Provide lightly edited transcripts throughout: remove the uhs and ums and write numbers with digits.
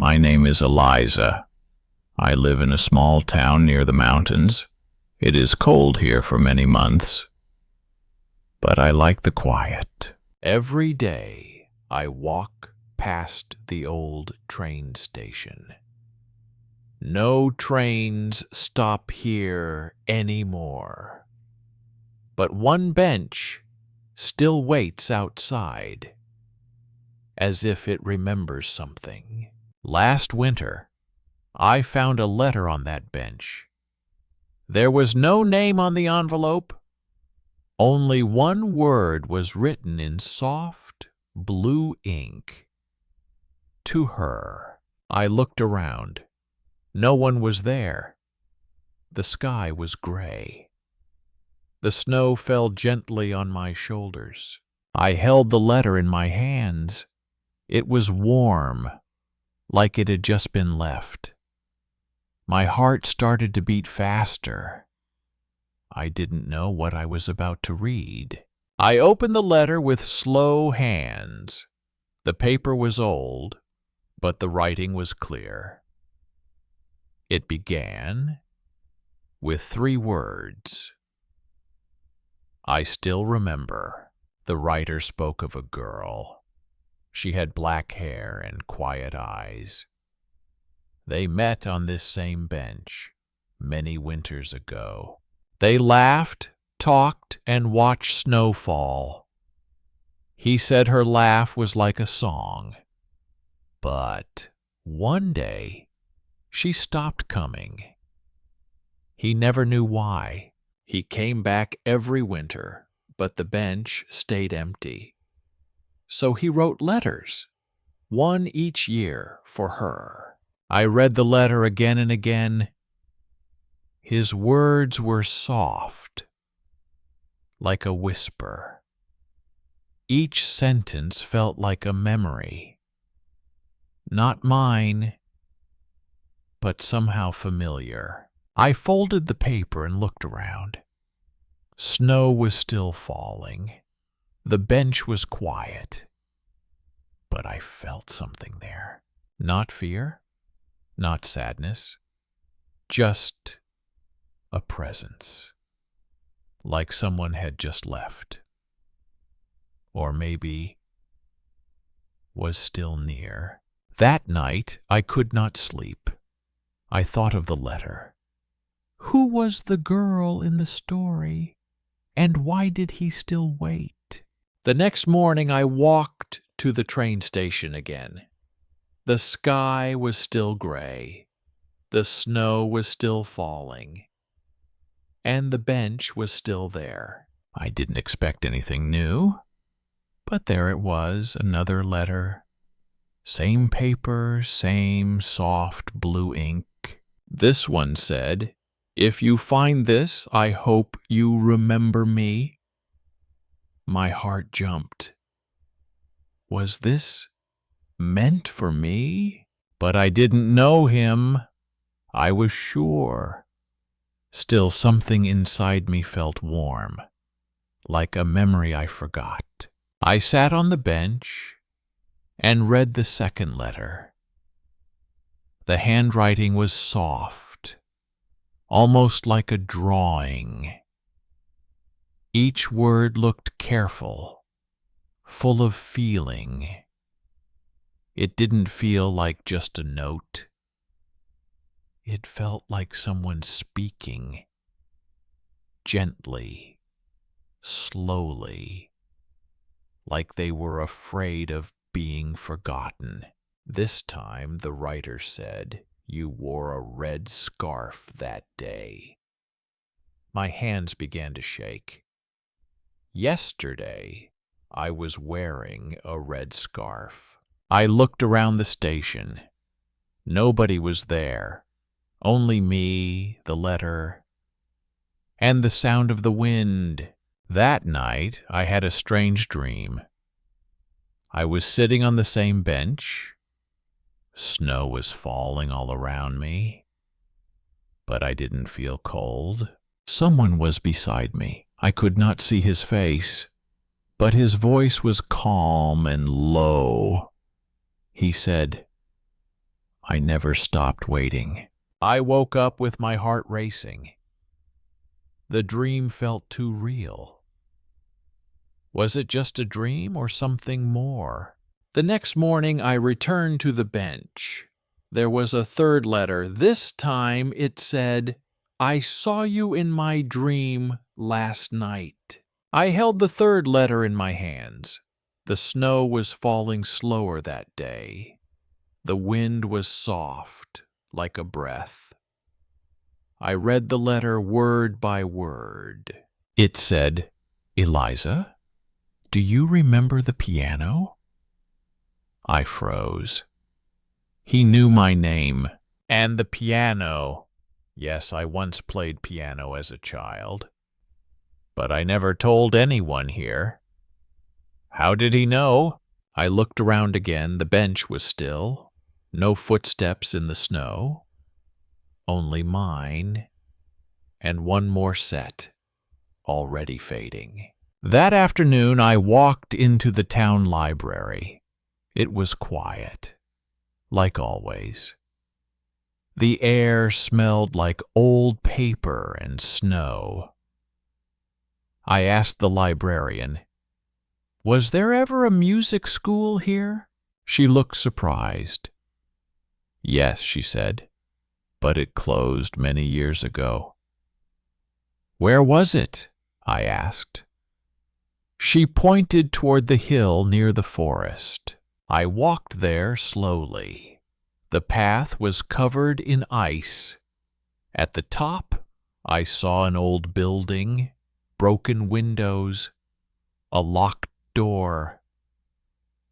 My name is Eliza. I live in a small town near the mountains. It is cold here for many months, but I like the quiet. Every day I walk past the old train station. No trains stop here anymore, but one bench still waits outside, as if it remembers something. Last winter, I found a letter on that bench. There was no name on the envelope. Only one word was written in soft blue ink. To her. I looked around. No one was there. The sky was gray. The snow fell gently on my shoulders. I held the letter in my hands. It was warm, like it had just been left. My heart started to beat faster. I didn't know what I was about to read. I opened the letter with slow hands. The paper was old, but the writing was clear. It began with 3 words. I still remember. The writer spoke of a girl. She had black hair and quiet eyes. They met on this same bench many winters ago. They laughed, talked, and watched snow fall. He said her laugh was like a song. But one day, she stopped coming. He never knew why. He came back every winter, but the bench stayed empty. So he wrote letters, one each year for her. I read the letter again and again. His words were soft, like a whisper. Each sentence felt like a memory. Not mine, but somehow familiar. I folded the paper and looked around. Snow was still falling. The bench was quiet. But I felt something there. Not fear, not sadness, just a presence. Like someone had just left. Or maybe was still near. That night I could not sleep. I thought of the letter. Who was the girl in the story? And why did he still wait? The next morning I walked to the train station again. The sky was still gray. The snow was still falling. And the bench was still there. I didn't expect anything new. But there it was, another letter. Same paper, same soft blue ink. This one said, "If you find this, I hope you remember me." My heart jumped. Was this meant for me? But I didn't know him. I was sure. Still, something inside me felt warm, like a memory I forgot. I sat on the bench and read the second letter. The handwriting was soft, almost like a drawing. Each word looked careful, full of feeling. It didn't feel like just a note. It felt like someone speaking, gently, slowly, like they were afraid of being forgotten. This time, the writer said, "You wore a red scarf that day." My hands began to shake. Yesterday, I was wearing a red scarf. I looked around the station. Nobody was there. Only me, the letter, and the sound of the wind. That night, I had a strange dream. I was sitting on the same bench. Snow was falling all around me, but I didn't feel cold. Someone was beside me. I could not see his face, but his voice was calm and low. He said, I never stopped waiting. I woke up with my heart racing. The dream felt too real. Was it just a dream or something more? The next morning I returned to the bench. There was a third letter. This time it said, "I saw you in my dream last night." I held the third letter in my hands. The snow was falling slower that day. The wind was soft, like a breath. I read the letter word by word. It said, "Eliza, do you remember the piano?" I froze. He knew my name. And the piano. Yes, I once played piano as a child. But I never told anyone here. How did he know? I looked around again. The bench was still. No footsteps in the snow. Only mine. And one more set, already fading. That afternoon I walked into the town library. It was quiet, like always. The air smelled like old paper and snow. I asked the librarian, "Was there ever a music school here?" She looked surprised. "Yes," she said, "but it closed many years ago." "Where was it?" I asked. She pointed toward the hill near the forest. I walked there slowly. The path was covered in ice. At the top, I saw an old building, broken windows, a locked door.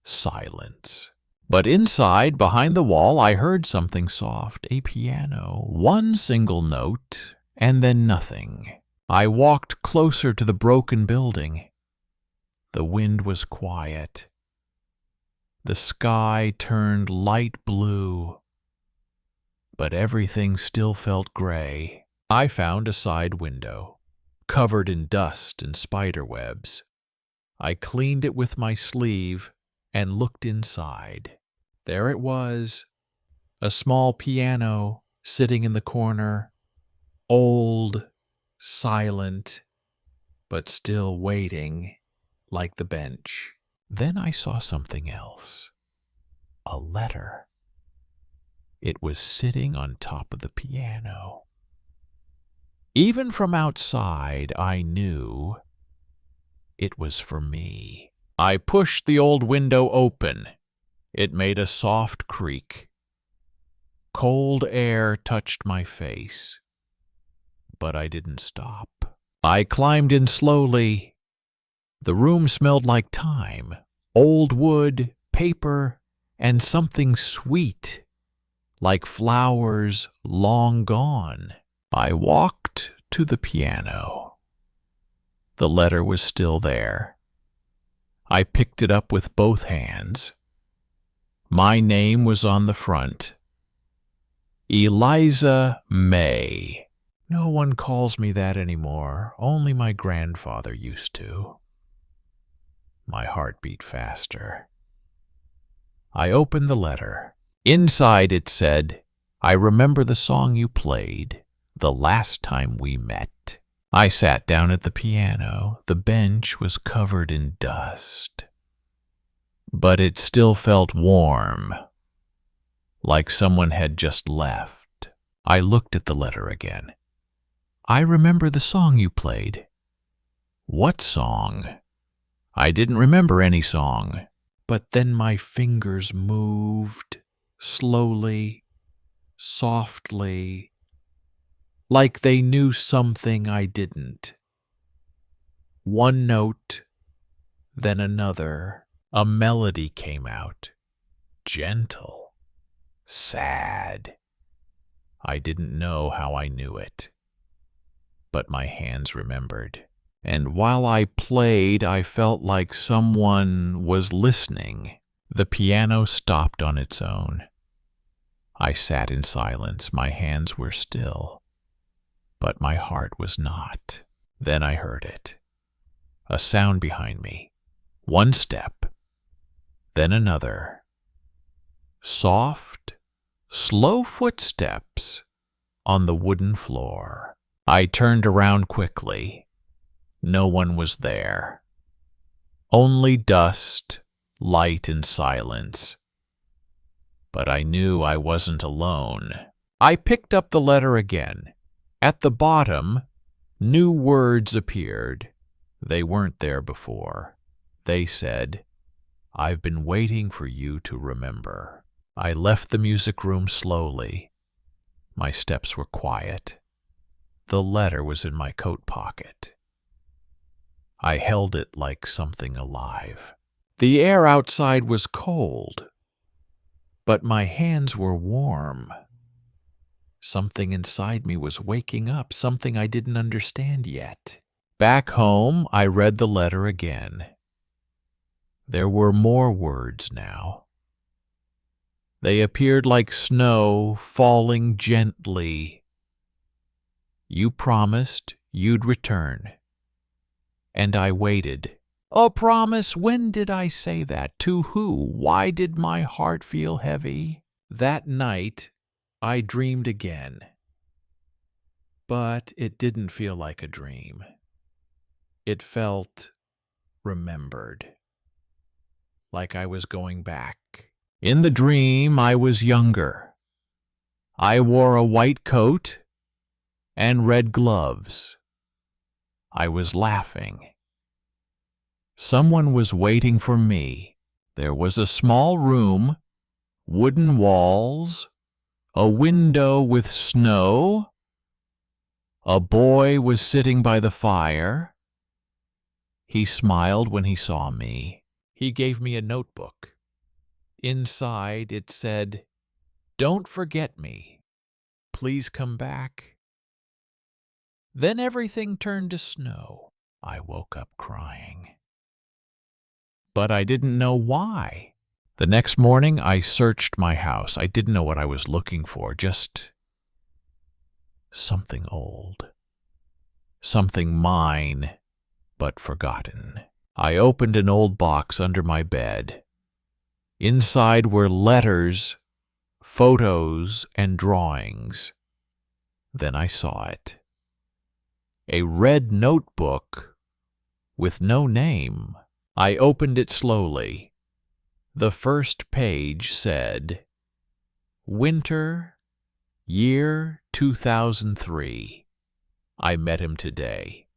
Silence. But inside, behind the wall, I heard something soft, a piano, one single note, and then nothing. I walked closer to the broken building. The wind was quiet. The sky turned light blue, but everything still felt gray. I found a side window, covered in dust and spider webs. I cleaned it with my sleeve and looked inside. There it was, a small piano sitting in the corner, old, silent, but still waiting, like the bench. Then I saw something else. A letter. It was sitting on top of the piano. Even from outside, I knew it was for me. I pushed the old window open. It made a soft creak. Cold air touched my face. But I didn't stop. I climbed in slowly. The room smelled like time, old wood, paper, and something sweet, like flowers long gone. I walked to the piano. The letter was still there. I picked it up with both hands. My name was on the front. Eliza May. No one calls me that anymore. Only my grandfather used to. My heart beat faster. I opened the letter. Inside it said, "I remember the song you played the last time we met." I sat down at the piano. The bench was covered in dust. But it still felt warm, like someone had just left. I looked at the letter again. "I remember the song you played." What song? I didn't remember any song. But then my fingers moved, slowly, softly, like they knew something I didn't. One note, then another. A melody came out, gentle, sad. I didn't know how I knew it, but my hands remembered. And while I played, I felt like someone was listening. The piano stopped on its own. I sat in silence. My hands were still, but my heart was not. Then I heard it. A sound behind me. One step, then another. Soft, slow. slow footsteps on the wooden floor. I turned around quickly. No one was there. Only dust, light, and silence. But I knew I wasn't alone. I picked up the letter again. At the bottom, new words appeared. They weren't there before. They said, "I've been waiting for you to remember." I left the music room slowly. My steps were quiet. The letter was in my coat pocket. I held it like something alive. The air outside was cold, but my hands were warm. Something inside me was waking up, something I didn't understand yet. Back home, I read the letter again. There were more words now. They appeared like snow falling gently. You promised you'd return. And I waited. A promise? When did I say that? To who? Why did my heart feel heavy? That night, I dreamed again. But it didn't feel like a dream. It felt remembered. Like I was going back. In the dream, I was younger. I wore a white coat and red gloves. I was laughing. Someone was waiting for me. There was a small room, wooden walls, a window with snow. A boy was sitting by the fire. He smiled when he saw me. He gave me a notebook. Inside it said, "Don't forget me. Please come back." Then everything turned to snow. I woke up crying. But I didn't know why. The next morning, I searched my house. I didn't know what I was looking for, just something old. Something mine, but forgotten. I opened an old box under my bed. Inside were letters, photos, and drawings. Then I saw it. A red notebook with no name. I opened it slowly. The first page said, "Winter, year 2003. I met him today."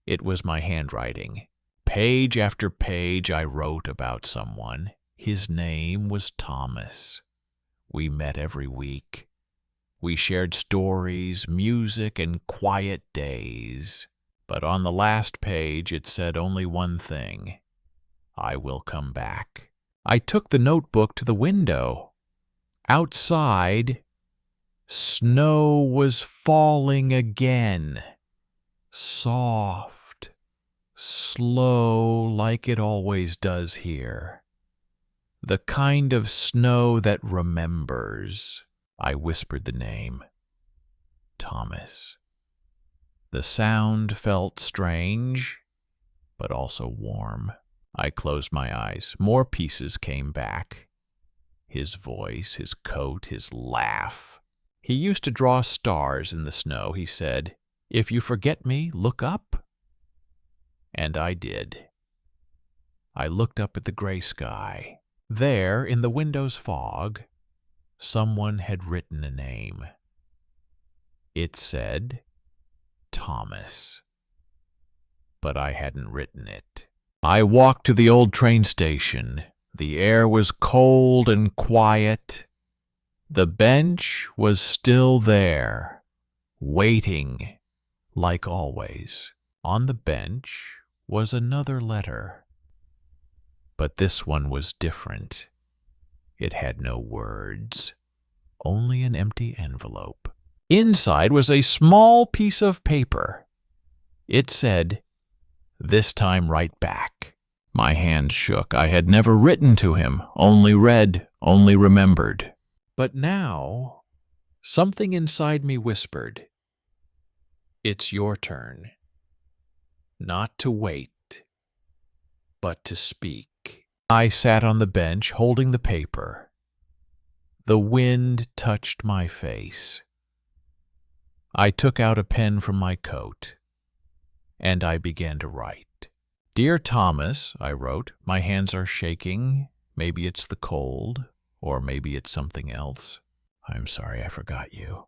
It was my handwriting. Page after page I wrote about someone. His name was Thomas. We met every week. We shared stories, music, and quiet days. But on the last page it said only one thing: "I will come back." I took the notebook to the window. Outside, snow was falling again. Soft, slow, like it always does here. The kind of snow that remembers. I whispered the name. Thomas. The sound felt strange, but also warm. I closed my eyes. More pieces came back. His voice, his coat, his laugh. He used to draw stars in the snow. He said, "If you forget me, look up." And I did. I looked up at the gray sky. There, in the window's fog, someone had written a name. It said, Thomas. But I hadn't written it. I walked to the old train station. The air was cold and quiet. The bench was still there, waiting, like always. On the bench was another letter. But this one was different. It had no words, only an empty envelope. Inside was a small piece of paper. It said, "This time write back." My hands shook. I had never written to him, only read, only remembered. But now, something inside me whispered, "It's your turn. Not to wait, but to speak." I sat on the bench, holding the paper. The wind touched my face. I took out a pen from my coat, and I began to write. "Dear Thomas," I wrote, "my hands are shaking. Maybe it's the cold, or maybe it's something else. I'm sorry I forgot you.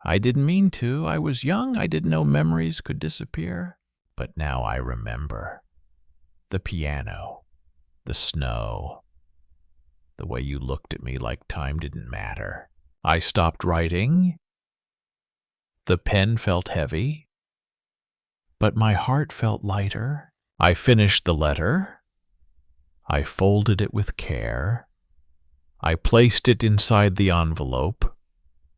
I didn't mean to. I was young. I didn't know memories could disappear. But now I remember. The piano, the snow, the way you looked at me like time didn't matter." I stopped writing. The pen felt heavy, but my heart felt lighter. I finished the letter. I folded it with care. I placed it inside the envelope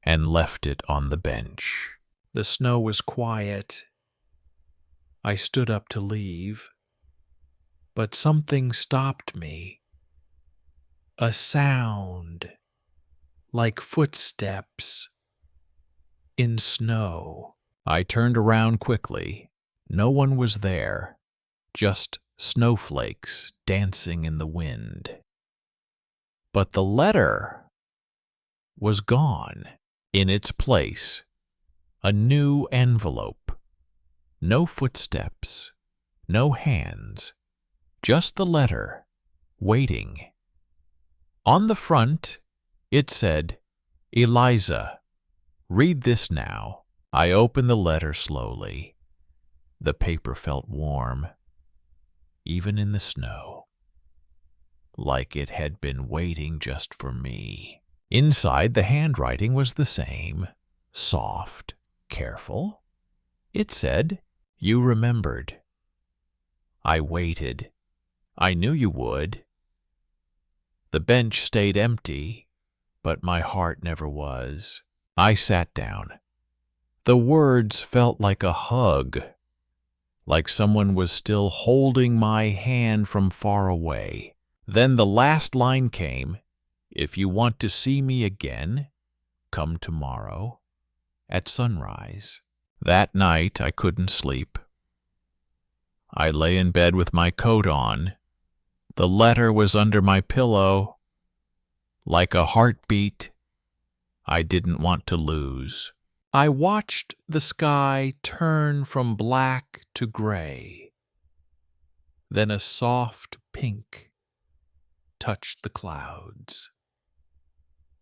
and left it on the bench. The snow was quiet. I stood up to leave, but something stopped me. A sound, like footsteps in snow. I turned around quickly. No one was there, just snowflakes dancing in the wind. But the letter was gone. In its place, a new envelope. No footsteps, no hands, just the letter, waiting. On the front, it said, "Eliza, read this now." I opened the letter slowly. The paper felt warm, even in the snow, like it had been waiting just for me. Inside, the handwriting was the same, soft, careful. It said, "You remembered. I waited. I knew you would." The bench stayed empty, but my heart never was. I sat down. The words felt like a hug, like someone was still holding my hand from far away. Then the last line came, "If you want to see me again, come tomorrow at sunrise." That night I couldn't sleep. I lay in bed with my coat on. The letter was under my pillow, like a heartbeat I didn't want to lose. I watched the sky turn from black to gray. Then a soft pink touched the clouds.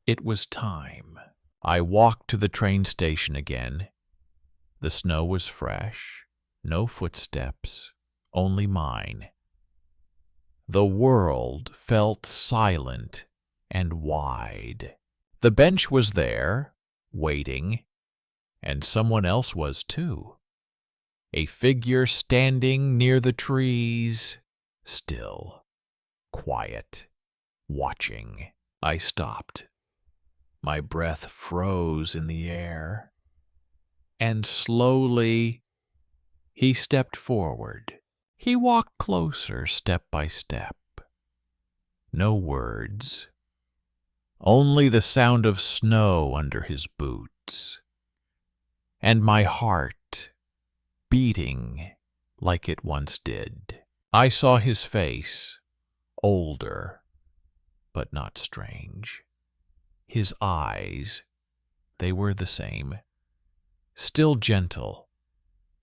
It was time. I walked to the train station again. The snow was fresh, no footsteps, only mine. The world felt silent and wide. The bench was there, waiting, and someone else was too. A figure standing near the trees, still, quiet, watching. I stopped. My breath froze in the air. And slowly, he stepped forward. He walked closer, step by step. No words. Only the sound of snow under his boots. And my heart beating like it once did. I saw his face, older, but not strange. His eyes, they were the same. Still gentle,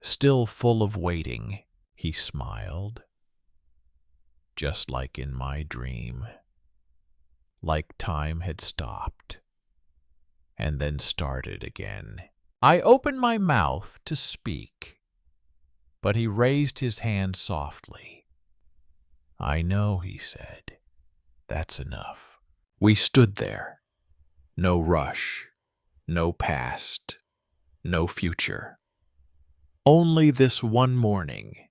still full of waiting. He smiled, just like in my dream, like time had stopped and then started again. I opened my mouth to speak, but he raised his hand softly. "I know," he said. "That's enough." We stood there. No rush, no past, no future. Only this one morning,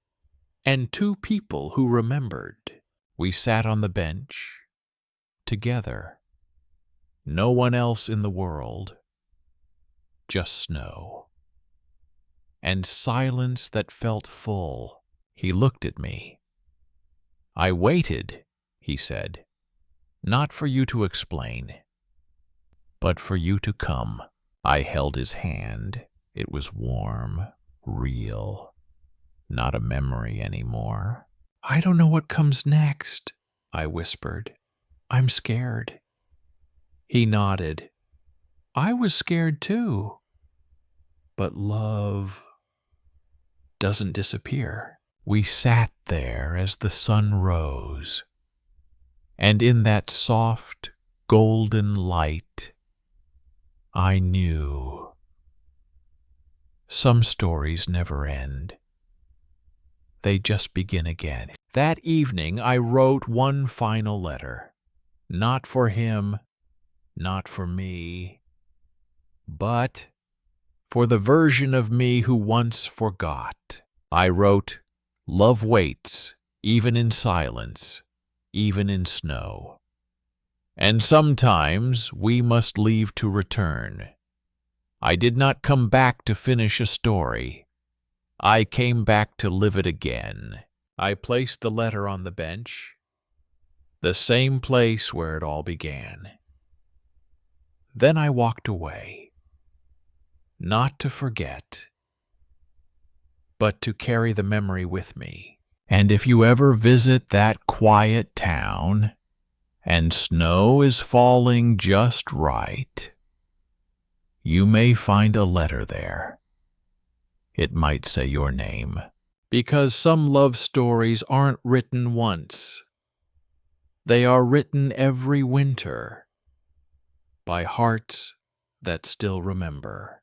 and two people who remembered. We sat on the bench, together. No one else in the world, just snow. And silence that felt full. He looked at me. "I waited," he said, "not for you to explain, but for you to come." I held his hand. It was warm, real, not a memory anymore. "I don't know what comes next," I whispered. "I'm scared." He nodded. I was scared too. But love doesn't disappear. We sat there as the sun rose, and in that soft, golden light, I knew some stories never end. They just begin again. That evening, I wrote one final letter. Not for him, not for me, but for the version of me who once forgot. I wrote, Love waits, even in silence, even in snow. And sometimes we must leave to return. I did not come back to finish a story. I came back to live it again. I placed the letter on the bench, the same place where it all began. Then I walked away, not to forget, but to carry the memory with me. And if you ever visit that quiet town, and snow is falling just right, you may find a letter there. It might say your name. Because some love stories aren't written once. They are written every winter by hearts that still remember.